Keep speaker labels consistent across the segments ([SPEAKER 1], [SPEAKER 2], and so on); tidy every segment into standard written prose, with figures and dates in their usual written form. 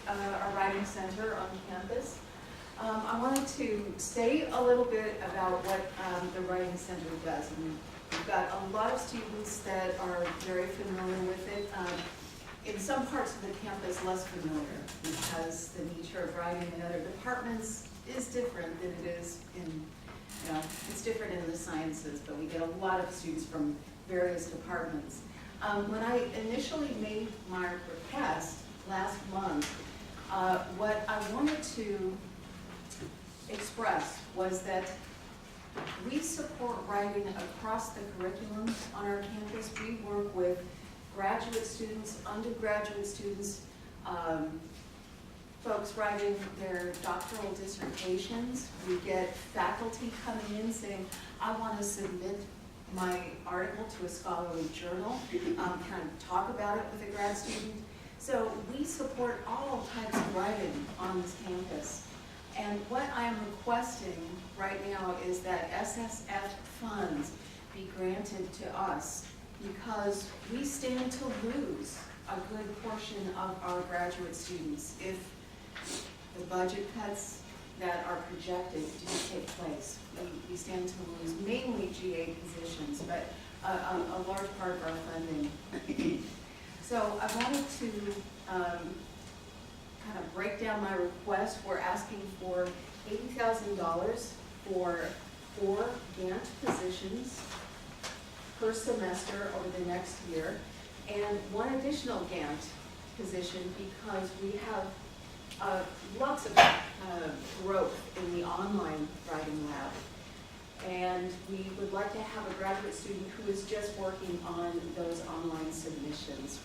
[SPEAKER 1] our writing center on campus. I wanted to say a little bit about what the writing center does. And we've got a lot of students that are very familiar with it. In some parts of the campus, less familiar, because the nature of writing in other departments is different than it is in, it's different in the sciences, but we get a lot of students from various departments. When I initially made my request last month, what I wanted to express was that we support writing across the curriculum on our campus. We work with graduate students, undergraduate students, folks writing their doctoral dissertations. We get faculty coming in saying, I want to submit my article to a scholarly journal, kind of talk about it with a grad student. So we support all types of writing on this campus. And what I am requesting right now is that SSF funds be granted to us, because we stand to lose a good portion of our graduate students if the budget cuts that are projected do take place. We stand to lose mainly GA positions, but a large part of our funding. So I wanted to kind of break down my request. We're asking for $80,000 for 4 Gantt positions per semester over the next year, and 1 additional Gantt position because we have lots of growth in the online writing lab. And we would like to have a graduate student who is just working on those online submissions.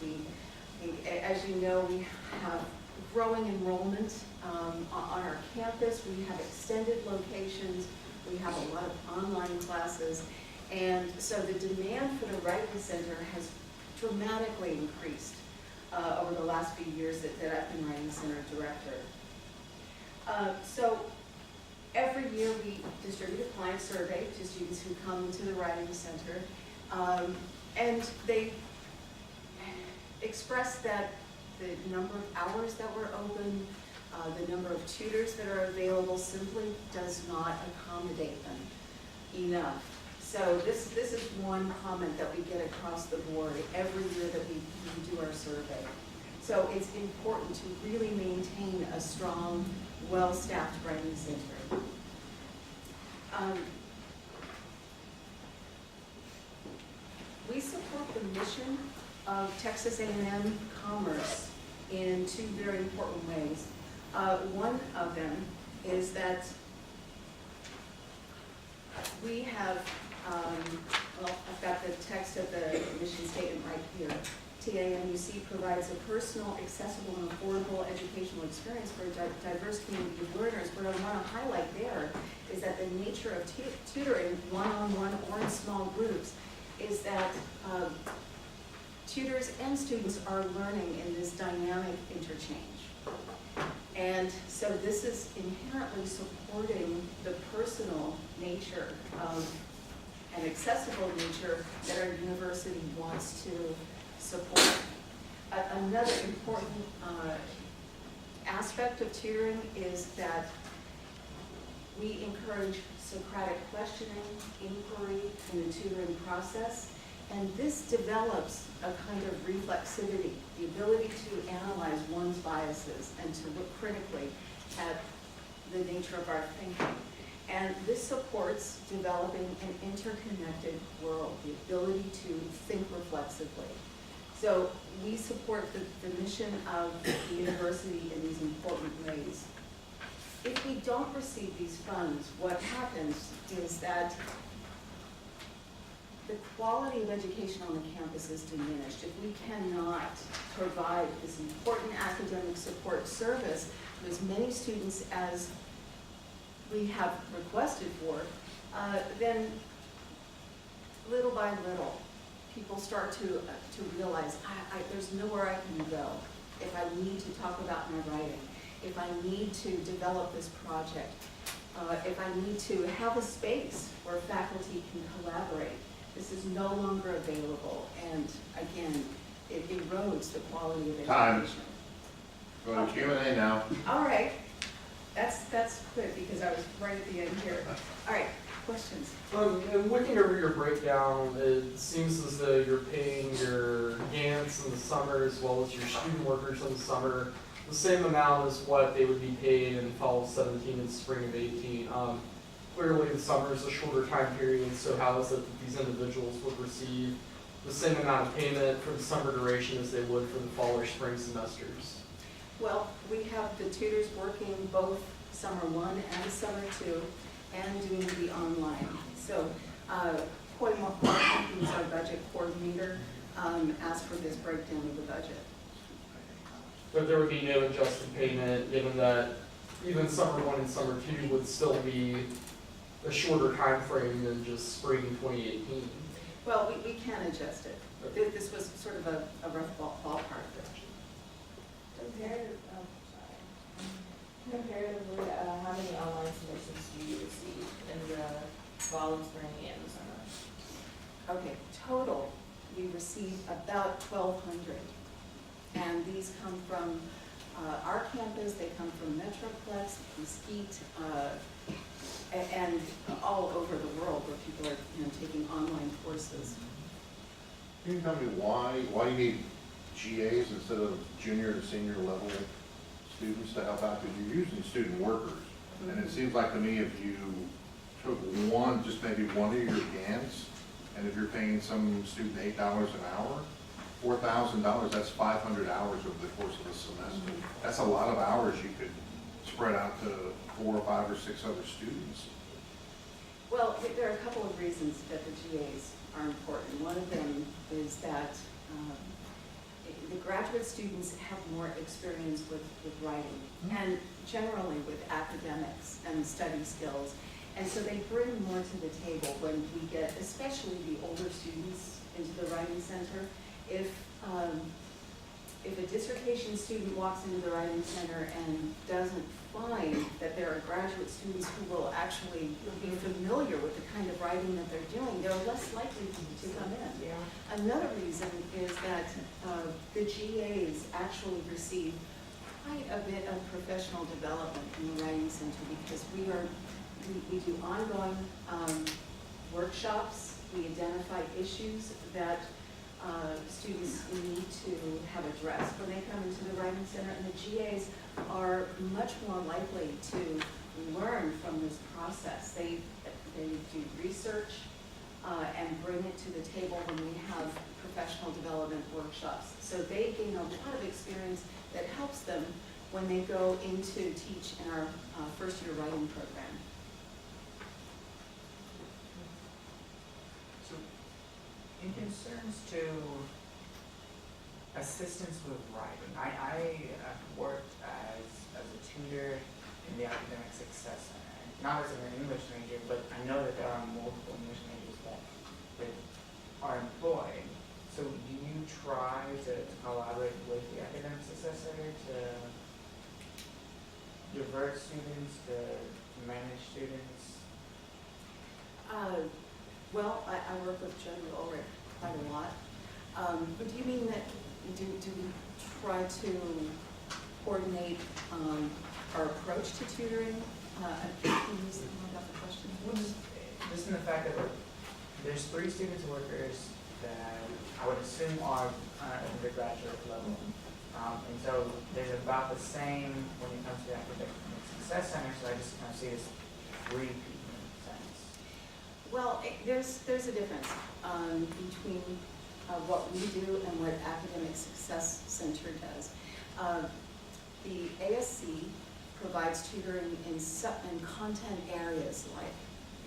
[SPEAKER 1] As you know, we have growing enrollment on our campus. We have extended locations. We have a lot of online classes. And so the demand for the Writing Center has dramatically increased over the last few years that I've been Writing Center director. So every year we distribute a client survey to students who come to the Writing Center, and they express that the number of hours that we're open, the number of tutors that are available simply does not accommodate them enough. So this is one comment that we get across the board every year that we do our survey. So it's important to really maintain a strong, well-staffed writing center. We support the mission of Texas A&M Commerce in 2 very important ways. One of them is that we have, well, I've got the text of the mission statement right here. TAMUC provides a personal, accessible, and affordable educational experience for a diverse community of learners. What I want to highlight there is that the nature of tutoring, one-on-one or in small groups, is that tutors and students are learning in this dynamic interchange. And so this is inherently supporting the personal nature of an accessible nature that our university wants to support. Another important aspect of tutoring is that we encourage Socratic questioning, inquiry in the tutoring process, and this develops a kind of reflexivity, the ability to analyze one's biases and to look critically at the nature of our thinking. And this supports developing an interconnected world, the ability to think reflexively. So we support the mission of the university in these important ways. If we don't receive these funds, what happens is that the quality of education on the campus is diminished. If we cannot provide this important academic support service to as many students as we have requested for, then little by little, people start to realize, there's nowhere I can go if I need to talk about my writing, if I need to develop this project, if I need to have a space where faculty can collaborate. This is no longer available, and again, it erodes the quality of education.
[SPEAKER 2] Go to Q&A now.
[SPEAKER 1] All right, that's good, because I was right at the end here. All right, questions?
[SPEAKER 3] And looking over your breakdown, it seems as though you're paying your GANTs in the summer as well as your student workers in the summer the same amount as what they would be paid in fall of 17 and spring of 18. Clearly the summer is a shorter time period, so how is it that these individuals would receive the same amount of payment for the summer duration as they would for the fall or spring semesters?
[SPEAKER 1] Well, we have the tutors working both summer 1 and summer 2 and doing the online. So Coy Martin, who's our budget coordinator, asked for this breakdown of the budget.
[SPEAKER 3] But there would be no adjusted payment given that even summer 1 and summer 2 would still be a shorter time frame than just spring 2018.
[SPEAKER 1] Well, we can adjust it. This was sort of a rough ballpark.
[SPEAKER 4] Comparatively, how many online submissions do you receive in the fall and spring and the summer?
[SPEAKER 1] Okay, total, we received about 1,200. And these come from our campus, they come from Metroplex, Mesquite, and all over the world where people are taking online courses.
[SPEAKER 2] Can you tell me why you need GAs instead of junior and senior level students to help out? Because you're using student workers. And it seems like to me if you took just maybe one of your GANs, and if you're paying some student $8 an hour, $4,000, that's 500 hours over the course of a semester. That's a lot of hours you could spread out to 4 or 5 or 6 other students.
[SPEAKER 1] Well, there are a couple of reasons that the GAs are important. One of them is that the graduate students have more experience with writing and generally with academics and study skills. And so they bring more to the table when we get, especially the older students, into the Writing Center. If a dissertation student walks into the Writing Center and doesn't find that there are graduate students who will actually be familiar with the kind of writing that they're doing, they're less likely to come in.
[SPEAKER 4] Yeah.
[SPEAKER 1] Another reason is that the GAs actually receive quite a bit of professional development in the Writing Center because we do ongoing workshops. We identify issues that students need to have addressed when they come into the Writing Center, and the GAs are much more likely to learn from this process. They do research and bring it to the table when we have professional development workshops. So they gain a lot of experience that helps them when they go in to teach in our first year writing program.
[SPEAKER 5] So, in concerns to assistance with writing, I worked as a tutor in the academic success center, not as an English major, but I know that there are multiple English majors that are employed. So do you try to collaborate with the academic success center to divert students, to manage students?
[SPEAKER 1] Well, I work with Jen Ulrich quite a lot. But do you mean that, do we try to coordinate our approach to tutoring? Can you say more about the question?
[SPEAKER 5] Well, just in the fact that there's 3 students and workers that I would assume are at the undergraduate level. And so there's about the same when it comes to the academic success center, so I just kind of see this 3 people in a sense.
[SPEAKER 1] Well, there's a difference between what we do and what Academic Success Center does. The ASC provides tutoring in content areas like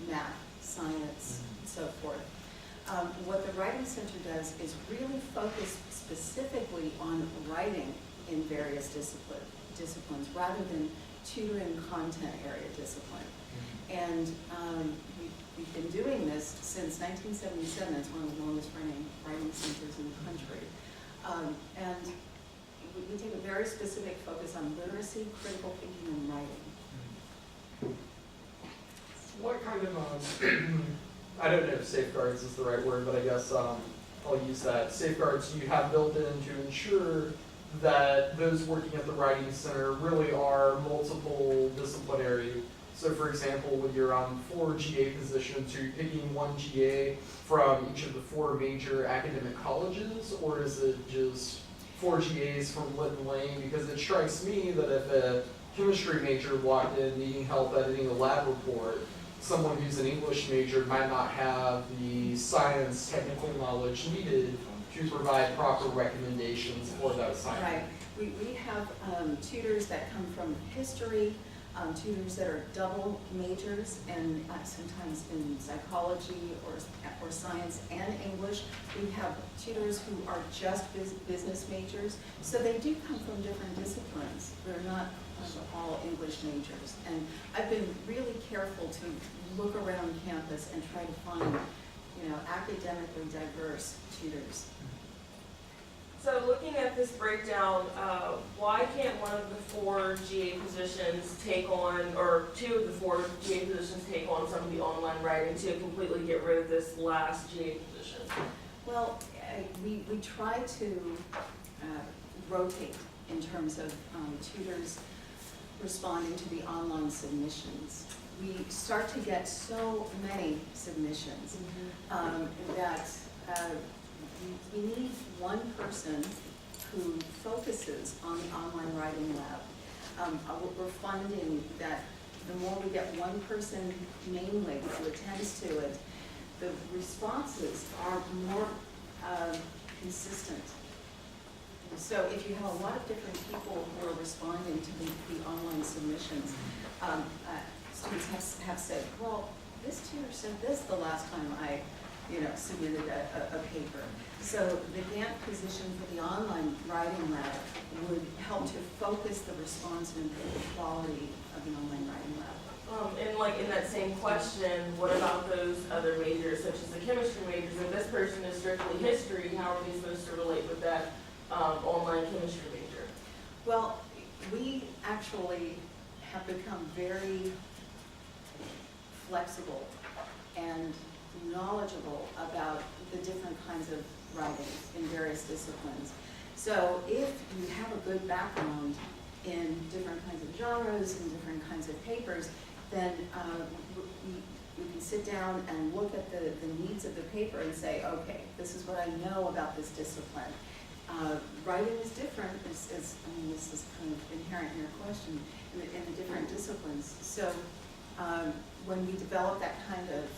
[SPEAKER 1] math, science, and so forth. What the Writing Center does is really focus specifically on writing in various disciplines rather than tutoring content area discipline. And we've been doing this since 1977. It's one of the longest running writing centers in the country. And we take a very specific focus on literacy, critical thinking, and writing.
[SPEAKER 3] What kind of, I don't know if safeguards is the right word, but I guess I'll use that. Safeguards you have built in to ensure that those working at the Writing Center really are multiple disciplinary. So for example, when you're on 4 GA positions, are you picking one GA from each of the 4 major academic colleges, or is it just 4 GAs from Lytton Lane? Because it strikes me that if a chemistry major walked in needing help editing a lab report, someone who's an English major might not have the science technical knowledge needed to provide proper recommendations for that assignment.
[SPEAKER 1] Right, we have tutors that come from history, tutors that are double majors, and sometimes in psychology or science and English. We have tutors who are just business majors, so they do come from different disciplines. They're not all English majors. And I've been really careful to look around campus and try to find, academically diverse tutors.
[SPEAKER 6] So looking at this breakdown, why can't one of the 4 GA positions take on, or 2 of the 4 GA positions take on some of the online writing to completely get rid of this last GA position?
[SPEAKER 1] Well, we try to rotate in terms of tutors responding to the online submissions. We start to get so many submissions that we need one person who focuses on the online writing lab. We're finding that the more we get one person mainly who attends to it, the responses are more consistent. So if you have a lot of different people who are responding to the online submissions, students have said, well, this tutor said this the last time I submitted a paper. So the Gantt position for the online writing lab would help to focus the response and improve the quality of the online writing lab.
[SPEAKER 6] And in that same question, what about those other majors, such as the chemistry majors? If this person is strictly history, how are they supposed to relate with that online chemistry major?
[SPEAKER 1] Well, we actually have become very flexible and knowledgeable about the different kinds of writings in various disciplines. So if you have a good background in different kinds of genres and different kinds of papers, then we can sit down and look at the needs of the paper and say, okay, this is what I know about this discipline. Writing is different, this is kind of inherent in your question, in the different disciplines. So when we develop that kind of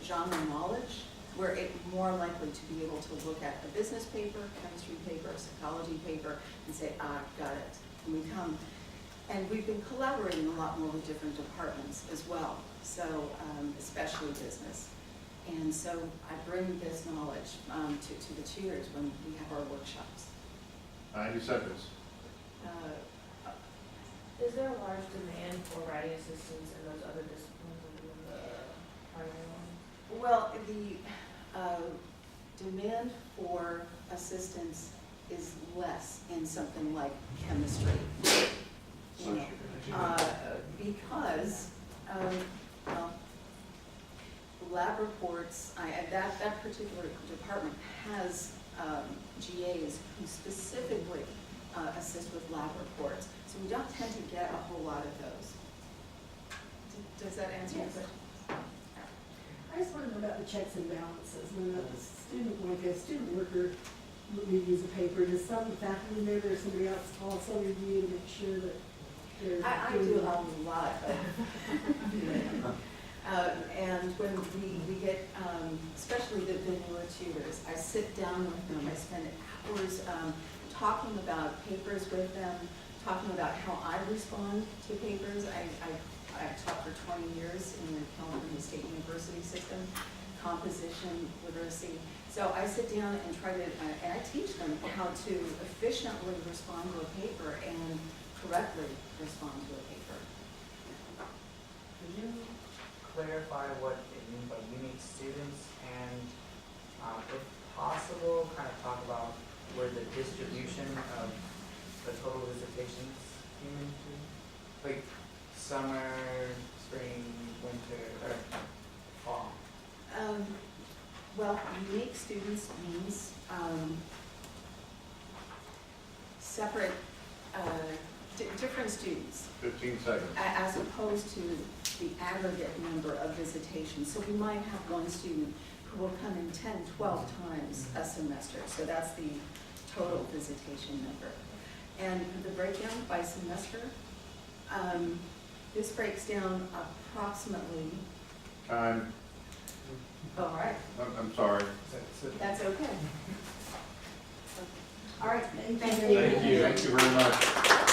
[SPEAKER 1] genre knowledge, we're more likely to be able to look at a business paper, chemistry paper, psychology paper, and say, got it. And we've been collaborating a lot more with different departments as well, so especially business. And so I bring this knowledge to the tutors when we have our workshops.
[SPEAKER 2] 90 seconds.
[SPEAKER 4] Is there a large demand for writing assistants in those other disciplines other than the primary one?
[SPEAKER 1] Well, the demand for assistants is less in something like chemistry. Because, well, lab reports, that particular department has GAs who specifically assist with lab reports. So we don't tend to get a whole lot of those. Does that answer your question?
[SPEAKER 7] I just want to know about the checks and balances. When a student worker reviews a paper, does some faculty member or somebody else also review to make sure that they're
[SPEAKER 1] I do a lot of and when we get, especially the newer tutors, I sit down with them, I spend hours talking about papers with them, talking about how I respond to papers. I've taught for 20 years in the California State University system, composition, literacy. So I sit down and try to, and I teach them how to efficiently respond to a paper and correctly respond to a paper.
[SPEAKER 5] Could you clarify what it means by unique students and, if possible, kind of talk about where the distribution of the total dissertations came into? Like summer, spring, winter, or fall?
[SPEAKER 1] Well, unique students means separate, different students,
[SPEAKER 2] 15 seconds.
[SPEAKER 1] as opposed to the aggregate number of visitations. So we might have one student who will come in 10, 12 times a semester, so that's the total visitation number. And the breakdown by semester, this breaks down approximately,
[SPEAKER 2] Time.
[SPEAKER 1] all right,
[SPEAKER 2] I'm sorry.
[SPEAKER 1] that's okay. All right,
[SPEAKER 7] Thank you.
[SPEAKER 1] thank you.
[SPEAKER 3] Thank you.
[SPEAKER 2] Thank you very much.